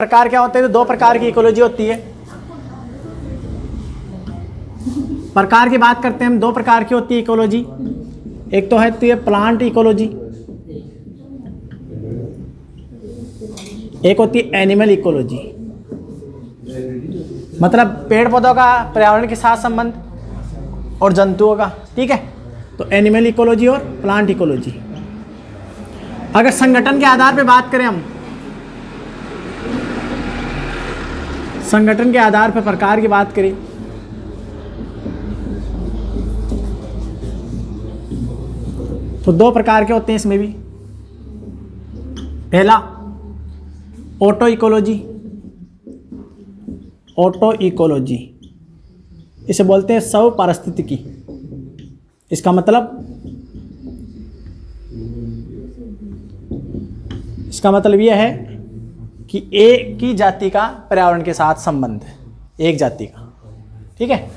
प्रकार क्या होते हैं? तो दो प्रकार की इकोलॉजी होती है। प्रकार की बात करते हैं हम, दो प्रकार की होती है इकोलॉजी। एक तो है तो ये प्लांट इकोलॉजी, एक होती है एनिमल इकोलॉजी, मतलब पेड़ पौधों का पर्यावरण के साथ संबंध और जंतुओं का। ठीक है, तो एनिमल इकोलॉजी और प्लांट इकोलॉजी। अगर संगठन के आधार पे बात करें हम, संगठन के आधार पर प्रकार की बात करें तो दो प्रकार के होते हैं इसमें भी। पहला ऑटो इकोलॉजी, ऑटो इकोलॉजी इसे बोलते हैं स्व पारिस्थितिकी। इसका मतलब यह है कि एक की जाति का पर्यावरण के साथ संबंध है, एक जाति का। ठीक है,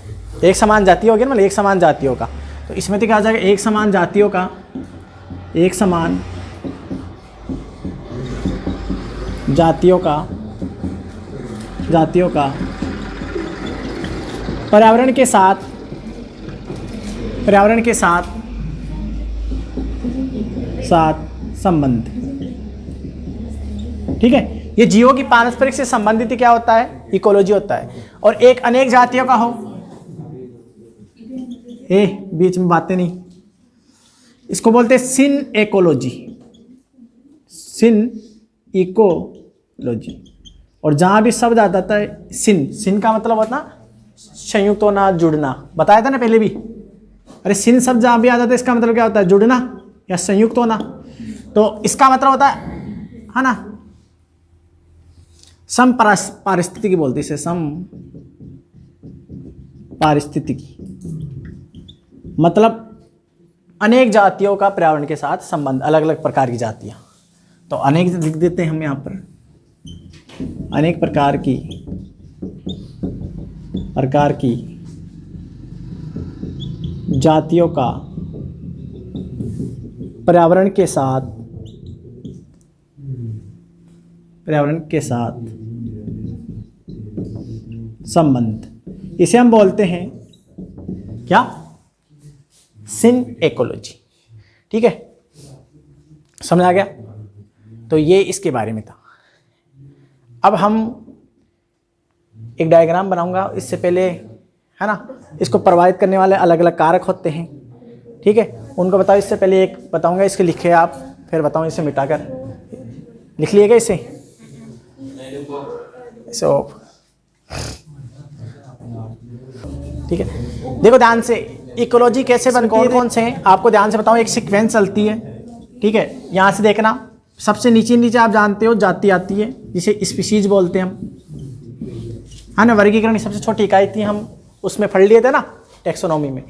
एक समान जाति होगी ना, मतलब एक समान जातियों का। तो इसमें तो क्या आ जाएगा, एक समान जातियों का, एक समान जातियों का पर्यावरण के साथ संबंध। ठीक है, ये जीवों की पारस्परिक से संबंधित क्या होता है? इकोलॉजी होता है। और एक अनेक जातियों का हो, बीच में बातें नहीं, इसको बोलते हैं सिन इकोलॉजी, सिन इकोलॉजी। और जहां भी शब्द आ जाता है सिन का मतलब होता है संयुक्त होना, जुड़ना। बताया था ना पहले भी। अरे सिन शब्द जहां भी आ जाता है इसका मतलब क्या होता है? जुड़ना या संयुक्त होना। तो इसका मतलब होता है ना, सम पारिस्थितिकी बोलते इसे, सम पारिस्थितिकी मतलब अनेक जातियों का पर्यावरण के साथ संबंध, अलग अलग प्रकार की जातियां। तो अनेक लिख देते हैं हम यहाँ पर, अनेक प्रकार की जातियों का पर्यावरण के साथ संबंध। इसे हम बोलते हैं क्या? सिन इकोलॉजी। ठीक है, समझ आ गया? तो ये इसके बारे में था। अब हम एक डायग्राम बनाऊंगा। इससे पहले है ना, इसको प्रभावित करने वाले अलग अलग कारक होते हैं। ठीक है, उनको बताओ। इससे पहले एक बताऊंगा, इसके लिखे आप, फिर बताऊं इसे मिटाकर। लिख लिएगा इसे ठीक है, देखो ध्यान से, इकोलॉजी कैसे बनती है, कौन से हैं आपको ध्यान से बताऊं। एक सीक्वेंस चलती है। ठीक है, यहाँ से देखना, सबसे नीचे आप जानते हो जाति आती है, जिसे स्पीशीज बोलते हैं हम, है ना। वर्गीकरण की सबसे छोटी इकाई थी, हम उसमें पढ़ लिए थे ना टेक्सोनॉमी में।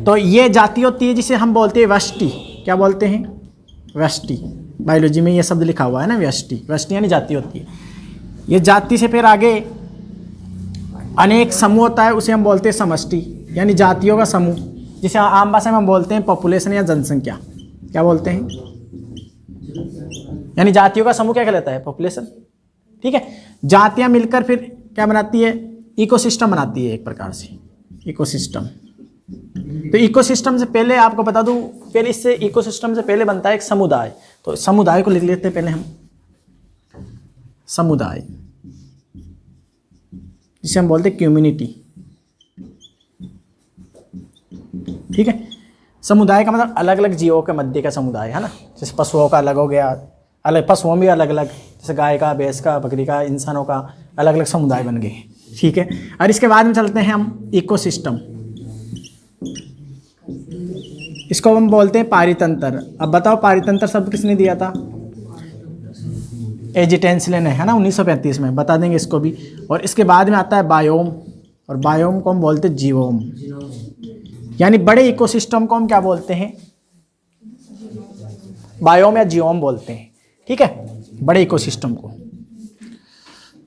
तो ये जाति होती है जिसे हम बोलते हैं व्यष्टि। क्या बोलते हैं? व्यष्टि। बायोलॉजी में ये शब्द लिखा हुआ है ना, व्यष्टि। व्यष्टि यानी जाति होती है। ये जाति से फिर आगे अनेक समूह होता है, उसे हम बोलते हैं समष्टि, यानी जातियों का समूह, जिसे आम भाषा में हम बोलते हैं पॉपुलेशन या जनसंख्या। क्या बोलते हैं? यानी जातियों का समूह क्या कहलाता है? पॉपुलेशन। ठीक है, जातियां मिलकर फिर क्या बनाती है? इकोसिस्टम बनाती है, एक प्रकार से इकोसिस्टम। तो इकोसिस्टम से पहले आपको बता दूं, फिर इससे इकोसिस्टम से पहले बनता है एक समुदाय। तो समुदाय को लिख लेते हैं पहले हम, समुदाय, जिसे हम बोलते हैं कम्युनिटी। ठीक है, समुदाय का मतलब अलग अलग जीवों के मध्य का समुदाय, है ना। जैसे पशुओं का अलग हो गया, अलग पशुओं भी अलग अलग, जैसे गाय का, भैंस का, बकरी का, इंसानों का, अलग अलग समुदाय बन गए। ठीक है, और इसके बाद में चलते हैं हम इकोसिस्टम। इसको हम बोलते हैं पारितंत्र। अब बताओ पारितंत्र शब्द किसने दिया था? एजिटेंसले ने, है ना, 1935 में। बता देंगे इसको भी। और इसके बाद में आता है बायोम, और बायोम को हम बोलते हैं जीवोम। यानी बड़े इकोसिस्टम को हम क्या बोलते हैं? बायोम या जीवोम बोलते हैं। ठीक है, बड़े इकोसिस्टम को,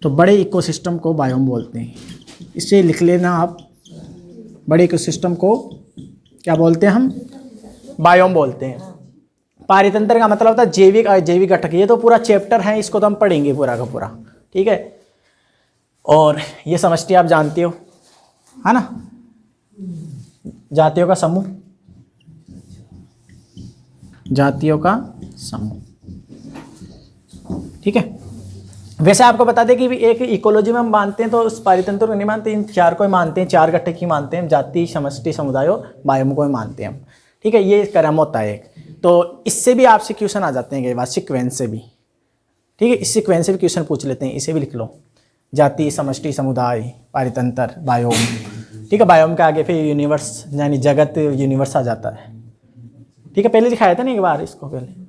तो बड़े इकोसिस्टम को बायोम बोलते हैं। इसे लिख लेना आप, बड़े इकोसिस्टम को क्या बोलते हैं हम? बायोम बोलते हैं। पारितंत्र का मतलब होता है जैविक अजैविक घटक। ये तो पूरा चैप्टर है, इसको तो हम पढ़ेंगे पूरा का पूरा। ठीक है। और ये समष्टि आप जानते हो, है ना, जातियों का समूह, जातियों का समूह, ठीक है। वैसे आपको बता दें कि एक इकोलॉजी में हम मानते हैं तो उस पारितंत्र को नहीं मानते, इन चार को ही मानते हैं, चार घटक ही मानते हैं, जाति, समष्टि, समुदाय और बायोम को ही मानते हैं हम, ठीक है। ये क्रम होता है एक। तो इससे भी आपसे क्वेश्चन आ जाते हैं कई बार, सीक्वेंस से भी, ठीक है। इस सीक्वेंस से भी क्वेश्चन पूछ लेते हैं, इसे भी लिख लो, जाति, समष्टि, समुदाय, पारितंत्र, बायोम, ठीक है। बायोम के आगे फिर यूनिवर्स यानी जगत, यूनिवर्स आ जाता है, ठीक है। पहले दिखाया था ना एक बार इसको पहले।